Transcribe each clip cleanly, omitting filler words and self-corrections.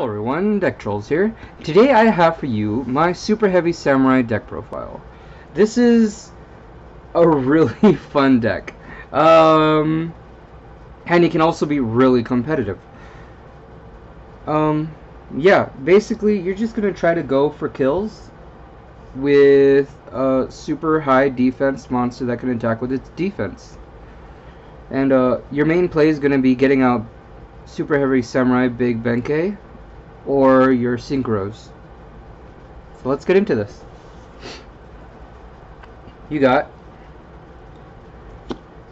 Hello everyone, DeckTrolls here. Today I have for you my Superheavy Samurai deck profile. This is a really fun deck. And it can also be really competitive. Yeah, basically you're just going to try to go for kills with a super high defense monster that can attack with its defense. And your main play is going to be getting out Superheavy Samurai Big Benkei or your synchros. So let's get into this. You got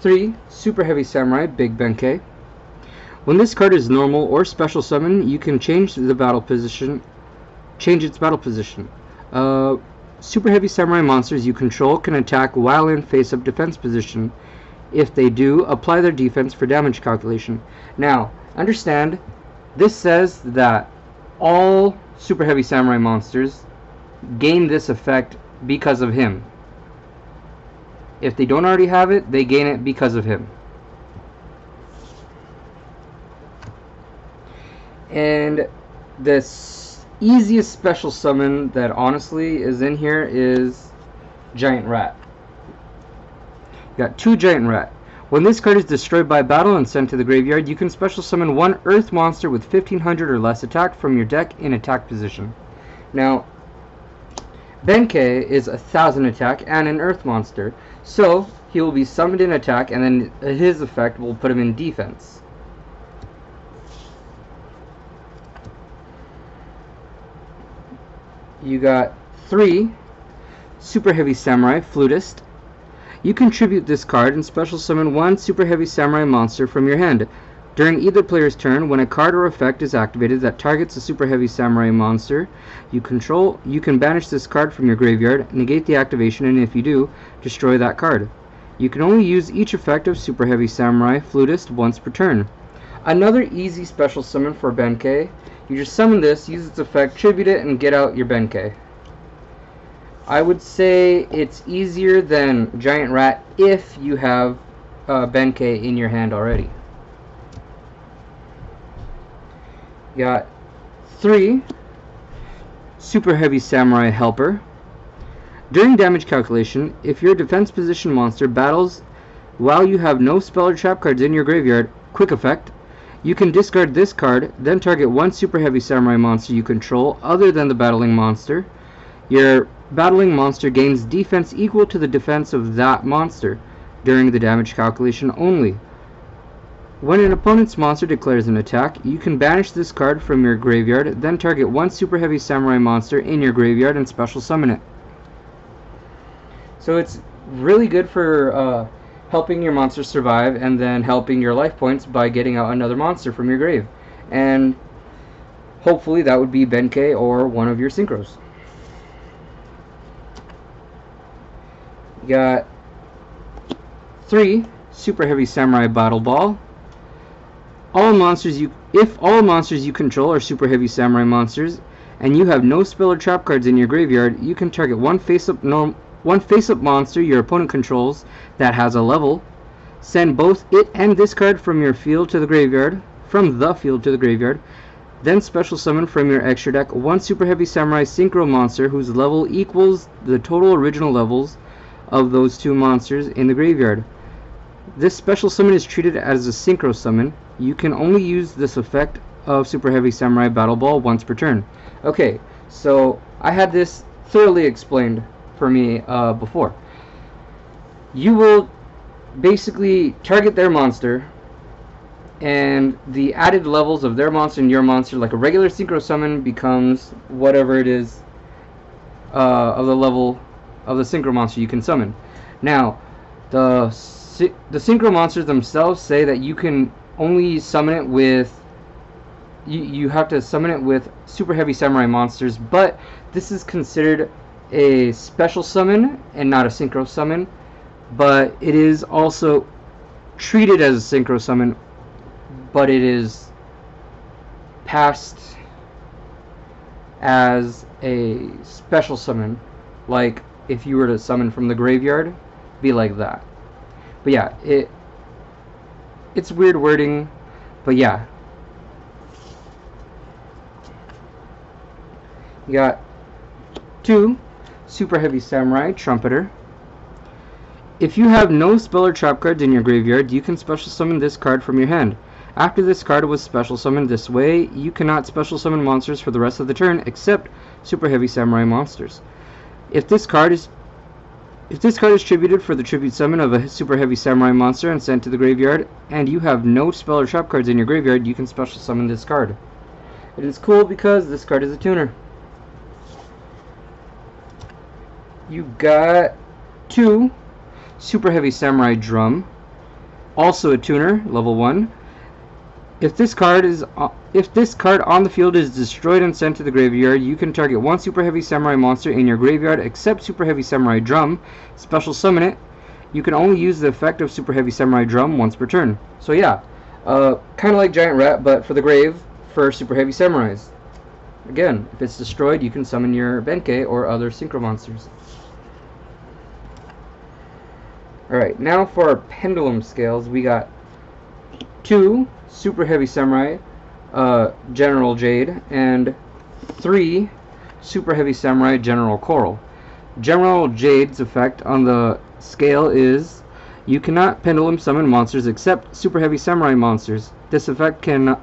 3 Superheavy Samurai Big Benkei. When this card is normal or special summon, you can change its battle position. Super Heavy Samurai monsters you control can attack while in face-up defense position. If they do, apply their defense for damage calculation. Now, understand, this says that all Super Heavy Samurai monsters gain this effect because of him. If they don't already have it, they gain it because of him. And the easiest special summon that honestly is in here is Giant Rat. You got 2 Giant Rat. When this card is destroyed by battle and sent to the graveyard, you can special summon 1 Earth monster with 1500 or less attack from your deck in attack position. Now, Benkei is 1000 attack and an Earth monster, so he will be summoned in attack and then his effect will put him in defense. You got 3 Super Heavy Samurai Flutist. You contribute this card and special summon 1 Super Heavy Samurai monster from your hand. During either player's turn, when a card or effect is activated that targets a Super Heavy Samurai monster you control, you can banish this card from your graveyard, negate the activation, and if you do, destroy that card. You can only use each effect of Super Heavy Samurai Flutist once per turn. Another easy special summon for Benkei. You just summon this, use its effect, tribute it, and get out your Benkei. I would say it's easier than Giant Rat if you have Benkei in your hand already. You got 3 Super Heavy Samurai Helper. During damage calculation, if your defense position monster battles while you have no spell or trap cards in your graveyard, quick effect, you can discard this card, then target 1 Super Heavy Samurai monster you control other than the battling monster. Your battling monster gains defense equal to the defense of that monster during the damage calculation only. When an opponent's monster declares an attack, you can banish this card from your graveyard, then target 1 Super Heavy Samurai monster in your graveyard and special summon it. So it's really good for helping your monster survive and then helping your life points by getting out another monster from your grave. And hopefully that would be Benkei or one of your synchros. You got 3 Super Heavy Samurai Battle Ball. If all monsters you control are Super Heavy Samurai monsters and you have no spell or trap cards in your graveyard, you can target one face-up monster your opponent controls that has a level. Send both it and this card from the field to the graveyard, then special summon from your extra deck 1 Super Heavy Samurai Synchro monster whose level equals the total original levels of those 2 monsters in the graveyard. This special summon is treated as a synchro summon. You can only use this effect of Super Heavy Samurai Battle Ball once per turn. Okay, so I had this thoroughly explained for me before. You will basically target their monster, and the added levels of their monster and your monster, like a regular synchro summon, becomes whatever it is of the level of the synchro monster you can summon. Now, the synchro monsters themselves say that you can only summon it with you have to summon it with Super Heavy Samurai monsters, but this is considered a special summon and not a synchro summon, but it is also treated as a synchro summon, but it is passed as a special summon, like if you were to summon from the graveyard, be like that. But yeah, it's weird wording, but yeah. You got 2 Super Heavy Samurai Trumpeter. If you have no spell or trap cards in your graveyard, you can special summon this card from your hand. After this card was special summoned this way, you cannot special summon monsters for the rest of the turn except Super Heavy Samurai monsters. If this card is tributed for the tribute summon of a Super Heavy Samurai monster and sent to the graveyard, and you have no spell or trap cards in your graveyard, you can special summon this card. It is cool because this card is a tuner. You got 2 Super Heavy Samurai Drum, also a tuner, level 1. If this card on the field is destroyed and sent to the graveyard, you can target 1 Super Heavy Samurai monster in your graveyard except Super Heavy Samurai Drum, special summon it. You can only use the effect of Super Heavy Samurai Drum once per turn. So yeah, kind of like Giant Rat, but for the grave, for Super Heavy Samurais. Again, if it's destroyed, you can summon your Benkei or other Synchro monsters. Alright, now for our Pendulum Scales, we got 2 Super Heavy Samurai General Jade and 3 Super Heavy Samurai General Coral. General Jade's effect on the scale is you cannot pendulum summon monsters except Super Heavy Samurai monsters. This effect cannot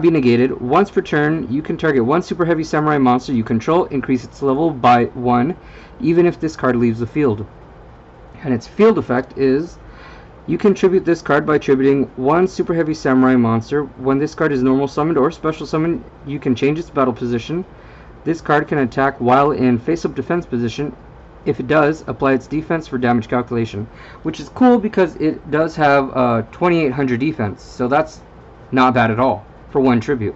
be negated. Once per turn, you can target 1 Super Heavy Samurai monster you control, increase its level by 1, even if this card leaves the field. And its field effect is you can tribute this card by tributing 1 Super Heavy Samurai monster. When this card is normal summoned or special summoned, you can change its battle position. This card can attack while in face-up defense position. If it does, apply its defense for damage calculation, which is cool because it does have 2800 defense, so that's not bad at all for 1 tribute.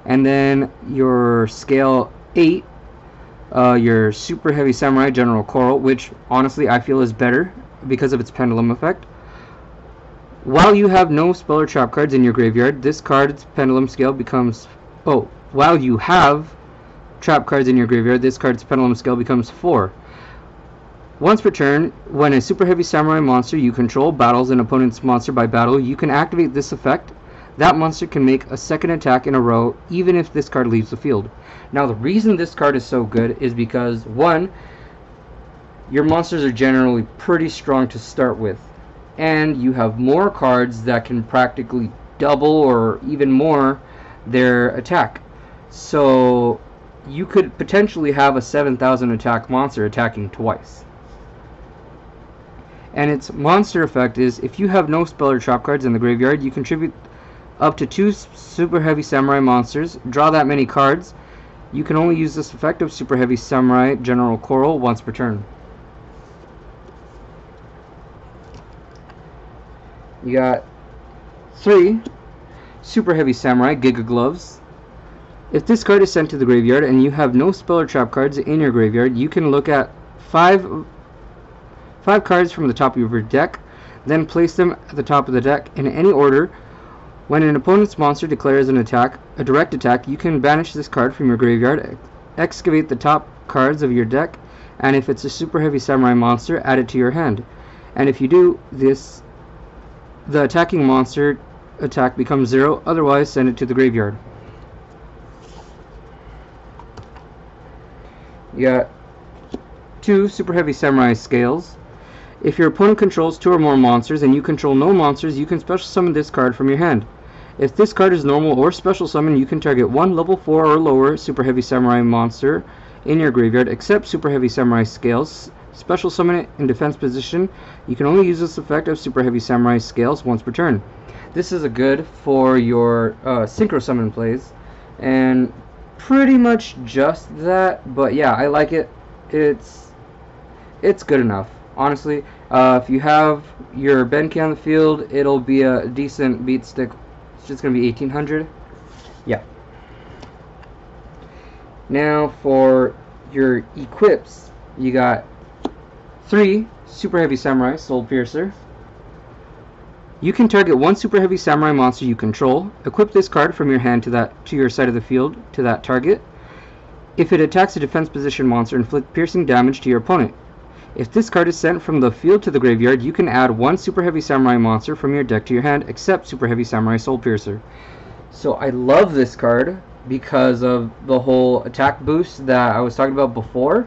And then your scale 8, your Super Heavy Samurai General Coral, which honestly I feel is better because of its pendulum effect. While you have no spell or trap cards in your graveyard, this card's pendulum scale becomes... while you have trap cards in your graveyard, this card's pendulum scale becomes 4. Once per turn, when a Super Heavy Samurai monster you control battles an opponent's monster by battle, you can activate this effect. That monster can make a second attack in a row, even if this card leaves the field. Now, the reason this card is so good is because, 1, your monsters are generally pretty strong to start with, and you have more cards that can practically double or even more their attack. So, you could potentially have a 7,000 attack monster attacking twice. And its monster effect is, if you have no spell or trap cards in the graveyard, you contribute up to 2 Super Heavy Samurai monsters, draw that many cards. You can only use this effect of Super Heavy Samurai General Coral once per turn. You got 3 Super Heavy Samurai Giga Gloves. If this card is sent to the graveyard and you have no spell or trap cards in your graveyard, you can look at 5 cards from the top of your deck, then place them at the top of the deck in any order. When an opponent's monster declares an attack, a direct attack, you can banish this card from your graveyard, excavate the top cards of your deck, and if it's a Super Heavy Samurai monster, add it to your hand. And if you do this, the attacking monster attack becomes 0, otherwise send it to the graveyard. You got 2 Super Heavy Samurai Scales. If your opponent controls 2 or more monsters and you control no monsters, you can special summon this card from your hand. If this card is normal or special summon, you can target 1 level 4 or lower Super Heavy Samurai monster in your graveyard, except Super Heavy Samurai Scales. Special summon it in defense position. You can only use this effect of Super Heavy Samurai Scales once per turn. This is a good for your synchro summon plays, and pretty much just that. But yeah, I like it. It's good enough, honestly. If you have your Benkei on the field, it'll be a decent beat stick. It's just gonna be 1800. Yeah. Now for your equips, you got 3 Super Heavy Samurai Soul Piercer. You can target 1 Super Heavy Samurai monster you control. Equip this card from your hand to your side of the field to that target. If it attacks a defense position monster, inflict piercing damage to your opponent. If this card is sent from the field to the graveyard, you can add 1 Super Heavy Samurai monster from your deck to your hand, except Super Heavy Samurai Soul Piercer. So I love this card because of the whole attack boost that I was talking about before.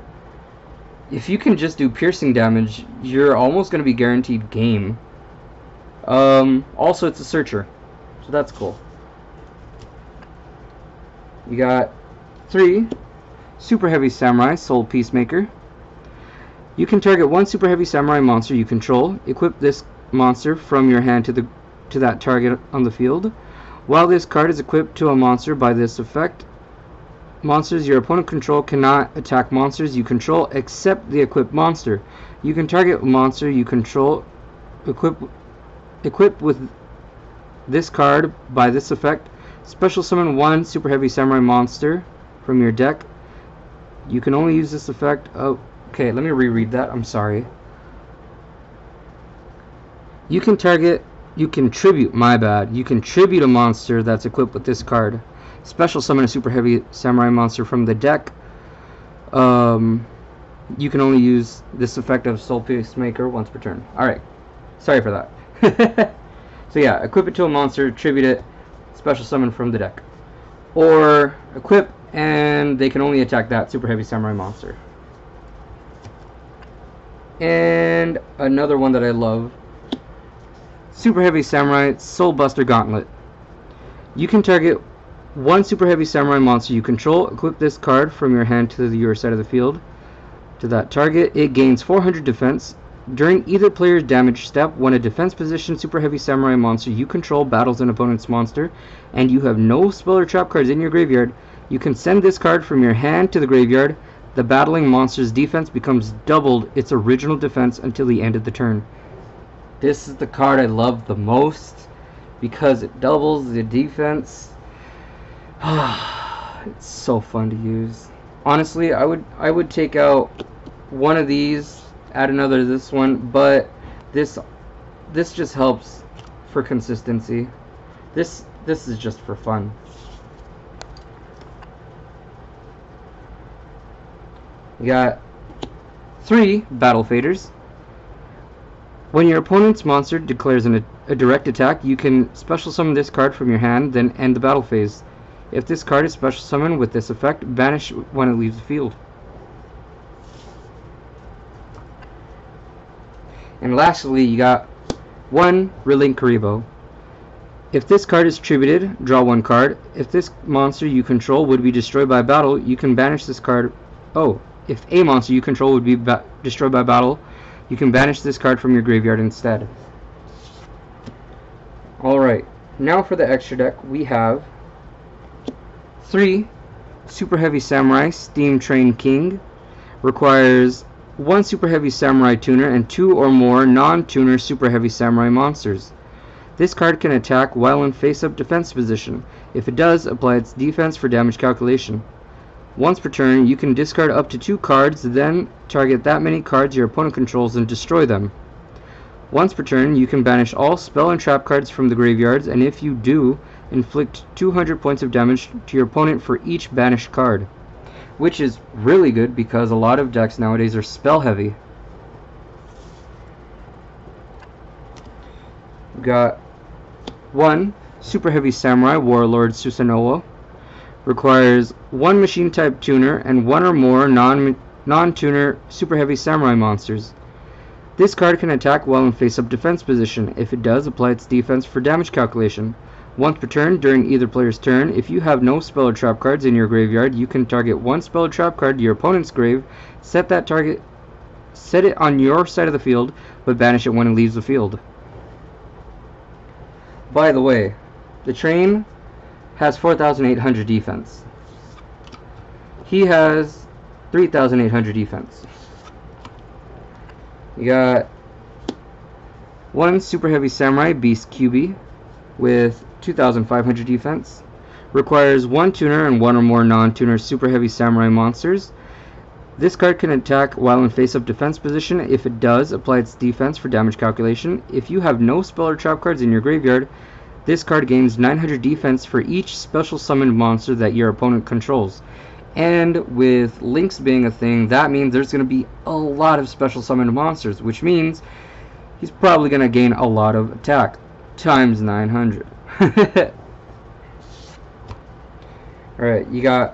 If you can just do piercing damage, you're almost going to be guaranteed game. Also, it's a searcher, so that's cool. You got 3 Superheavy Samurai Soul Peacemaker. You can target 1 Superheavy Samurai monster you control. Equip this monster from your hand to that target on the field. While this card is equipped to a monster by this effect, monsters your opponent control cannot attack monsters you control except the equipped monster. You can target a monster you control equipped with this card by this effect. Special summon 1 Superheavy Samurai monster from your deck. You can only use this effect of... Okay, let me reread that. I'm sorry. You can tribute a monster that's equipped with this card. Special summon a Superheavy Samurai monster from the deck. You can only use this effect of Soul Peacemaker once per turn. Alright, sorry for that. So yeah, equip it to a monster, tribute it, special summon from the deck. Or equip, and they can only attack that Superheavy Samurai monster. And another one that I love, Superheavy Samurai Soul Buster Gauntlet. You can target 1 Superheavy Samurai monster you control. Equip this card from your hand to your side of the field to that target. It gains 400 defense. During either player's damage step, when a defense position Superheavy Samurai monster you control battles an opponent's monster, and you have no spell or trap cards in your graveyard, you can send this card from your hand to the graveyard. The battling monster's defense becomes doubled its original defense until the end of the turn. This is the card I love the most because it doubles the defense. It's so fun to use. Honestly, I would take out one of these, add another to this one, but this just helps for consistency. This is just for fun. You got 3 Battle Faders. When your opponent's monster declares a direct attack, you can special summon this card from your hand, then end the battle phase. If this card is special summoned with this effect, banish when it leaves the field. And lastly, you got 1 Relink Karibo. If this card is tributed, draw 1 card. If this monster you control would be destroyed by battle, you can banish this card. If a monster you control would be destroyed by battle, you can banish this card from your graveyard instead. Alright, now for the extra deck, we have 3 Superheavy Samurai Steam Train King. Requires 1 Superheavy Samurai tuner and 2 or more non-tuner Superheavy Samurai monsters. This card can attack while in face-up defense position. If it does, apply its defense for damage calculation. Once per turn, you can discard up to 2 cards, then target that many cards your opponent controls and destroy them. Once per turn, you can banish all spell and trap cards from the graveyards, and if you do, inflict 200 points of damage to your opponent for each banished card. Which is really good because a lot of decks nowadays are spell heavy. We got 1 Superheavy Samurai Warlord Susanoo. Requires 1 machine type tuner and 1 or more non-tuner Superheavy Samurai monsters. This card can attack while in face-up defense position. If it does, apply its defense for damage calculation. Once per turn, during either player's turn, if you have no spell or trap cards in your graveyard, you can target 1 spell or trap card to your opponent's grave, set it on your side of the field, but banish it when it leaves the field. By the way, the train has 4,800 defense. He has 3,800 defense. You got 1 Superheavy Samurai Beast QB with 2,500 defense. Requires 1 tuner and 1 or more non-tuner Superheavy Samurai monsters. This card can attack while in face-up defense position. If it does, apply its defense for damage calculation. If you have no spell or trap cards in your graveyard, this card gains 900 defense for each special summoned monster that your opponent controls. And with links being a thing, that means there's going to be a lot of special summoned monsters, which means he's probably going to gain a lot of attack, times 900. Alright, you got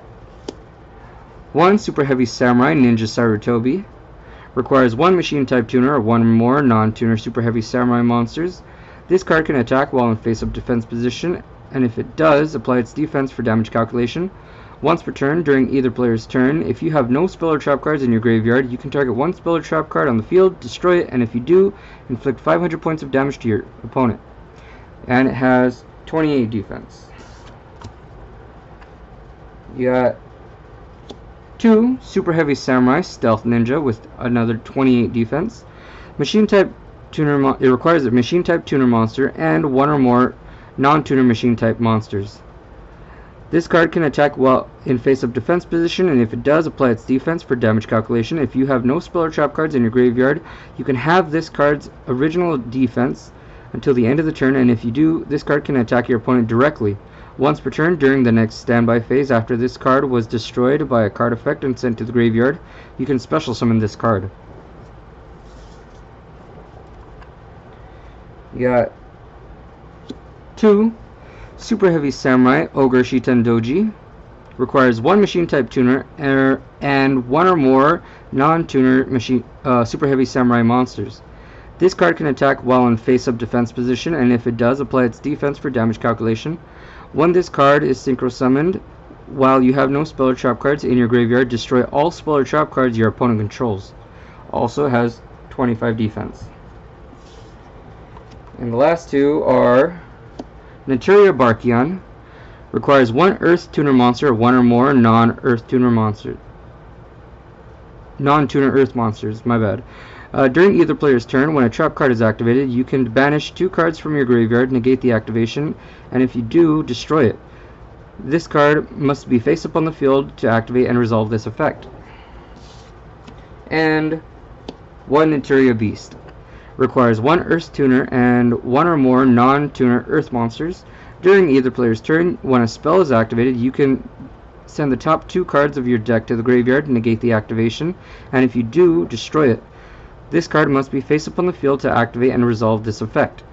1 Superheavy Samurai Ninja Sarutobi. Requires 1 Machine Type Tuner or 1 or more non-tuner Superheavy Samurai monsters. This card can attack while in face-up defense position, and if it does, apply its defense for damage calculation. Once per turn, during either player's turn, if you have no spell or trap cards in your graveyard, you can target 1 spell or trap card on the field, destroy it, and if you do, inflict 500 points of damage to your opponent. And it has 28 defense. You got 2 Superheavy Samurai Stealth Ninja with another 28 defense. Machine Type Tuner. It requires a Machine Type Tuner monster and 1 or more non-tuner Machine Type monsters. This card can attack while in face-up defense position, and if it does, apply its defense for damage calculation. If you have no spell or trap cards in your graveyard, you can have this card's original defense until the end of the turn, and if you do, this card can attack your opponent directly. Once per turn during the next standby phase after this card was destroyed by a card effect and sent to the graveyard, you can special summon this card. You got 2 Superheavy Samurai Ogre Shiten Doji. Requires 1 Machine Type Tuner and 1 or more non-tuner Super Heavy Samurai monsters. This card can attack while in face-up defense position, and if it does, apply its defense for damage calculation. When this card is synchro summoned, while you have no spell or trap cards in your graveyard, destroy all spell or trap cards your opponent controls. Also has 25 defense. And the last 2 are Naturia Barkion. Requires 1 Earth Tuner monster or 1 or more non-Earth Tuner monster. Non-tuner Earth monsters, my bad. During either player's turn, when a trap card is activated, you can banish 2 cards from your graveyard, negate the activation, and if you do, destroy it. This card must be face up on the field to activate and resolve this effect. And 1 Naturia Beast. Requires 1 Earth Tuner and 1 or more non-tuner Earth monsters. During either player's turn, when a spell is activated, you can send the top 2 cards of your deck to the graveyard, negate the activation, and if you do, destroy it. This card must be face up on the field to activate and resolve this effect.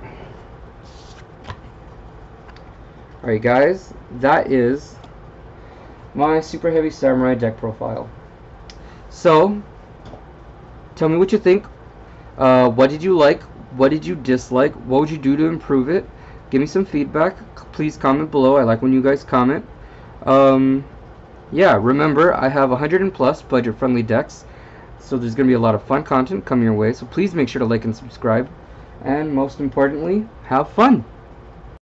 Alright guys, that is my Superheavy Samurai deck profile. So, tell me what you think. What did you like? What did you dislike? What would you do to improve it? Give me some feedback. Please comment below. I like when you guys comment. Yeah, remember, I have 100+ budget-friendly decks. So there's going to be a lot of fun content coming your way. So please make sure to like and subscribe. And most importantly, have fun!